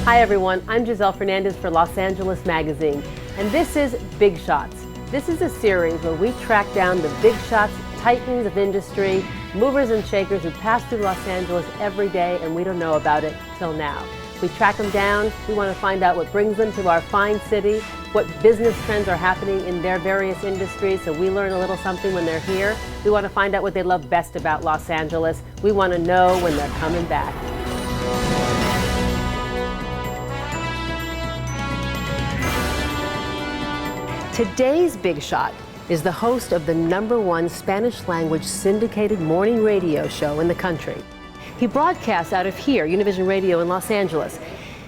Hi everyone, I'm Giselle Fernandez for Los Angeles Magazine, and this is Big Shots. This is a series where we track down the big shots, titans of industry, movers and shakers who pass through Los Angeles every day and we don't know about it till now. We track them down, we want to find out what brings them to our fine city, what business trends are happening in their various industries, so we learn a little something when they're here. We want to find out what they love best about Los Angeles. We want to know when they're coming back. Today's big shot is the host of the #1 Spanish-language syndicated morning radio show in the country. He broadcasts out of here, Univision Radio in Los Angeles.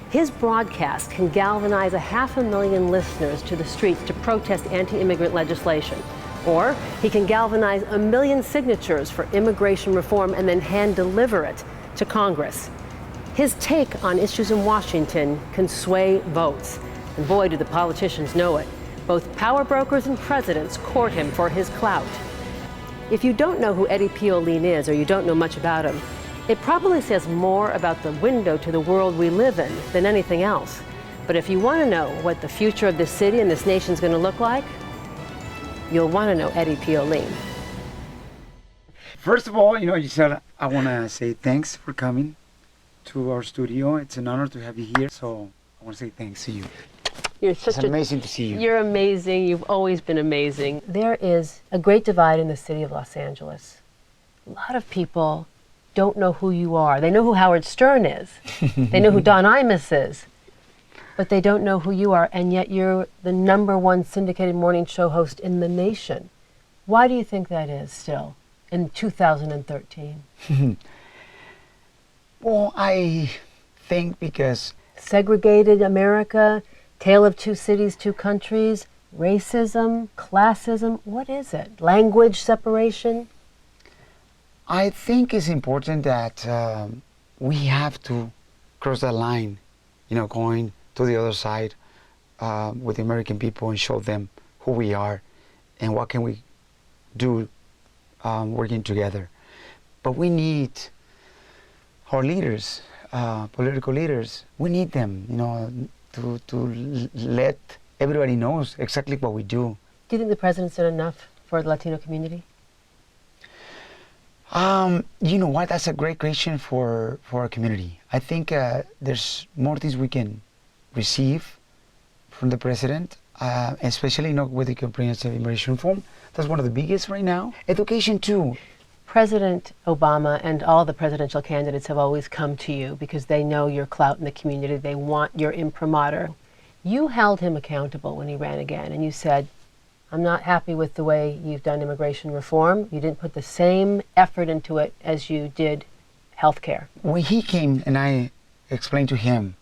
His broadcast can galvanize 500,000 listeners to the streets to protest anti-immigrant legislation. Or he can galvanize 1 million signatures for immigration reform and then hand-deliver it to Congress. His take on issues in Washington can sway votes. And boy, do the politicians know it. Both power brokers and presidents court him for his clout. If you don't know who Eddie Piolin is, or you don't know much about him, it probably says more about the window to the world we live in than anything else. But if you want to know what the future of this city and this nation is going to look like, you'll want to know Eddie Piolin. First of all, Giselle, I want to say thanks for coming to our studio. It's an honor to have you here, so I want to say thanks to you. It's amazing to see you. You're amazing. You've always been amazing. There is a great divide in the city of Los Angeles. A lot of people don't know who you are. They know who Howard Stern is. They know who Don Imus is. But they don't know who you are, and yet you're the #1 syndicated morning show host in the nation. Why do you think that is still in 2013? Well, I think because segregated America, tale of two cities, two countries, racism, classism, what is it? Language separation? I think it's important that we have to cross that line, going to the other side with the American people and show them who we are and what can we do working together. But we need our leaders, political leaders, we need them, to let everybody knows exactly what we do. Do you think the president's done enough for the Latino community? You know what? That's a great question for our community. I think there's more things we can receive from the president, especially with the comprehensive immigration reform. That's one of the biggest right now. Education too. President Obama and all the presidential candidates have always come to you because they know your clout in the community. They want your imprimatur. You held him accountable when he ran again, and you said, I'm not happy with the way you've done immigration reform. You didn't put the same effort into it as you did health care. When he came and I explained to him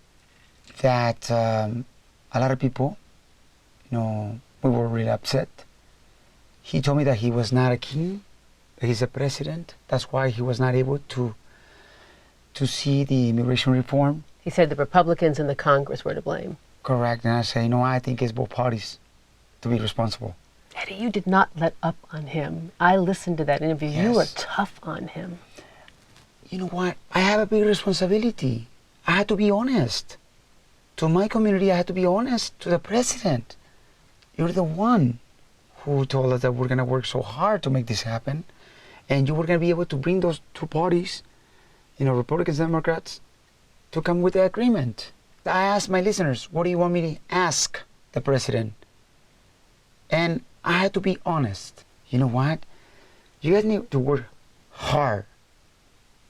that a lot of people, we were really upset. He told me that he was not a king, that he's a president. That's why he was not able to see the immigration reform. He said the Republicans in the Congress were to blame. Correct. And I say, I think it's both parties to be responsible. Eddie, you did not let up on him. I listened to that interview. Yes. You were tough on him. You know what? I have a big responsibility. I had to be honest. To my community, I had to be honest to the president. You're the one who told us that we're going to work so hard to make this happen. And you were going to be able to bring those two parties, Republicans and Democrats, to come with the agreement. I asked my listeners, what do you want me to ask the president? And I had to be honest. You know what? You guys need to work hard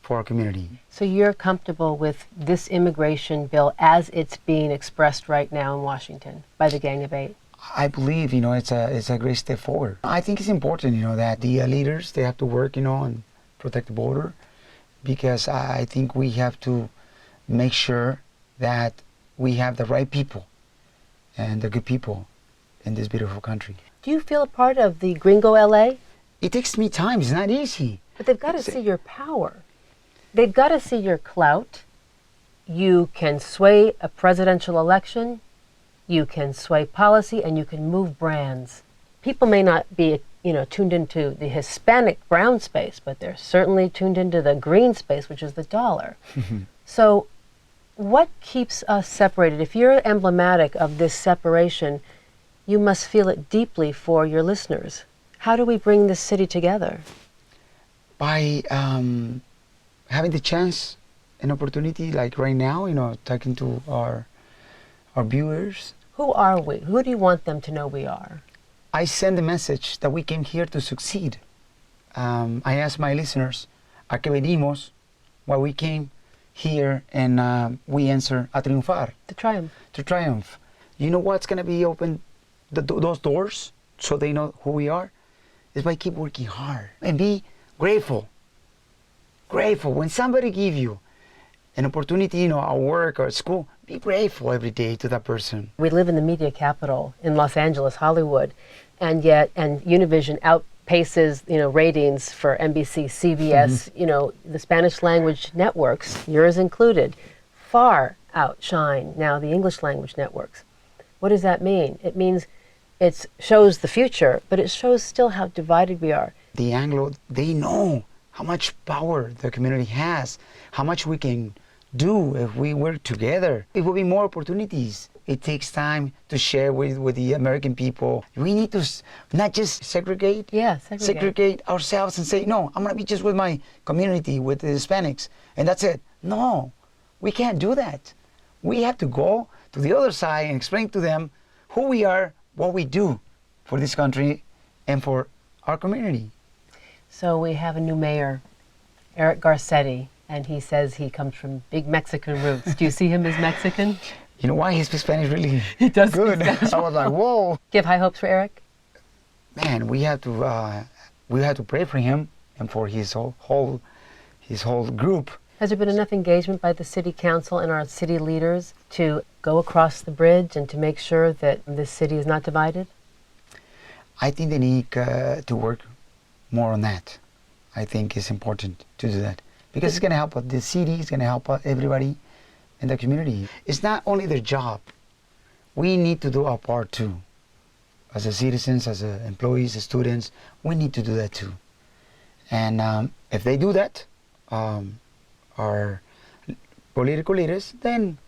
for our community. So you're comfortable with this immigration bill as it's being expressed right now in Washington by the Gang of Eight? I believe, it's a great step forward. I think it's important, that the leaders, they have to work, and protect the border, because I think we have to make sure that we have the right people and the good people in this beautiful country. Do you feel a part of the Gringo LA? It takes me time. It's not easy. But they've got to see your power. They've got to see your clout. You can sway a presidential election. You can sway policy, and you can move brands. People may not be, tuned into the Hispanic brown space, but they're certainly tuned into the green space, which is the dollar. So What keeps us separated? If you're emblematic of this separation, you must feel it deeply for your listeners. How do we bring this city together? By having the chance and opportunity, like right now, talking to our viewers. Who are we? Who do you want them to know we are? I send the message that we came here to succeed. I ask my listeners, ¿a qué venimos? Why we came here, and we answer, a triunfar. To triumph. To triumph. You know what's going to be open those doors so they know who we are? Is by keep working hard and be grateful. Grateful. When somebody give you an opportunity, at work or at school, be grateful every day to that person. We live in the media capital in Los Angeles, Hollywood, and Univision outpaces, ratings for NBC, CBS, the Spanish language networks, yours included, far outshine now the English language networks. What does that mean? It means it shows the future, but it shows still how divided we are. The Anglo, they know how much power the community has, how much we can do if we work together. It will be more opportunities. It takes time to share with the American people. We need to not just segregate ourselves and say, no, I'm going to be just with my community, with the Hispanics, and that's it. No, we can't do that. We have to go to the other side and explain to them who we are, what we do for this country and for our community. So we have a new mayor, Eric Garcetti, and he says he comes from big Mexican roots. Do you see him as Mexican? You know why? He speaks Spanish really he does good. I was like, whoa. Do you have high hopes for Eric? Man, we have to pray for him and for his whole group. Has there been enough engagement by the city council and our city leaders to go across the bridge and to make sure that this city is not divided? I think they need to work more on that. I think it's important to do that because it's going to help the city, it's going to help everybody in the community. It's not only their job. We need to do our part too. As citizens, as employees, as students, we need to do that too. And if they do that, our political leaders, then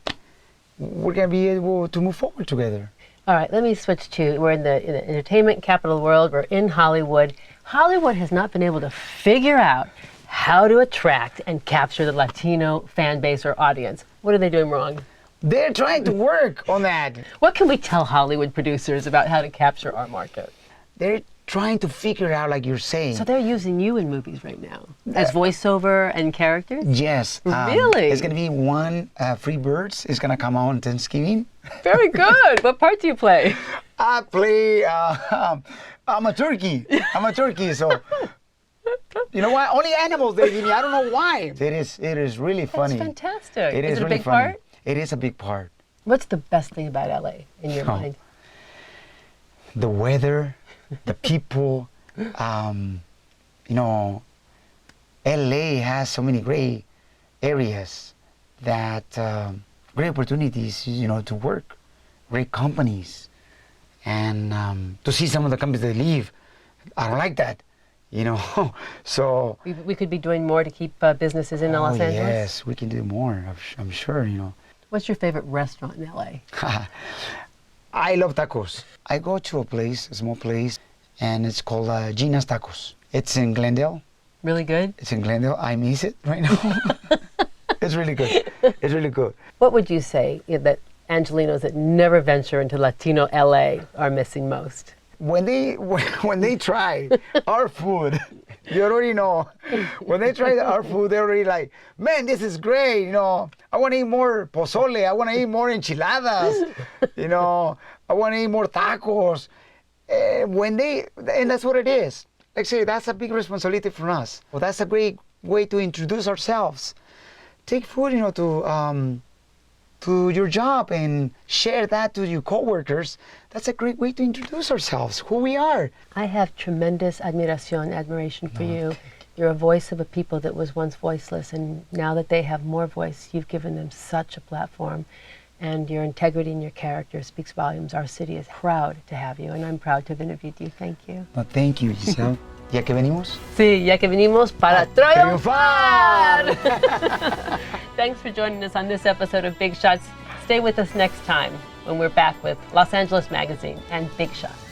we're going to be able to move forward together. All right, let me switch to, we're in the entertainment capital of the world, we're in Hollywood. Hollywood has not been able to figure out how to attract and capture the Latino fan base or audience. What are they doing wrong? They're trying to work on that. What can we tell Hollywood producers about how to capture our market? They're trying to figure out, like you're saying. So they're using you in movies right now as voiceover and characters? Yes. Really? It's going to be one Free Birds. It's going to come out on Thanksgiving. Very good. What part do you play? I play, I'm a turkey. So, you know what? Only animals they give me. I don't know why. It is really funny. That's fantastic. It is it a really big funny. part? It is a big part. What's the best thing about LA in your mind? The weather, the people, LA has so many great areas that, great opportunities, to work, great companies, and to see some of the companies they leave. I don't like that, so. We could be doing more to keep businesses in Los Angeles? Yes, we can do more, I'm sure, What's your favorite restaurant in LA? I love tacos. I go to a small place, and it's called Gina's Tacos. It's in Glendale. Really good? It's in Glendale. I miss it right now. It's really good. It's really good. What would you say that Angelenos that never venture into Latino LA are missing most? When they try our food, you already know. When they try our food, they're already like, man, this is great. I want to eat more pozole. I want to eat more enchiladas. I want to eat more tacos. And that's what it is. Like I say, that's a big responsibility for us. Well, that's a great way to introduce ourselves. Take food, to your job and share that to your coworkers. That's a great way to introduce ourselves, who we are. I have tremendous admiration for you. You're a voice of a people that was once voiceless, and now that they have more voice, you've given them such a platform. And your integrity and your character speaks volumes. Our city is proud to have you, and I'm proud to have interviewed you. Thank you. Well, thank you, Giselle. ¿Ya que venimos? Sí, ya que venimos para triunfar. Thanks for joining us on this episode of Big Shots. Stay with us next time when we're back with Los Angeles Magazine and Big Shots.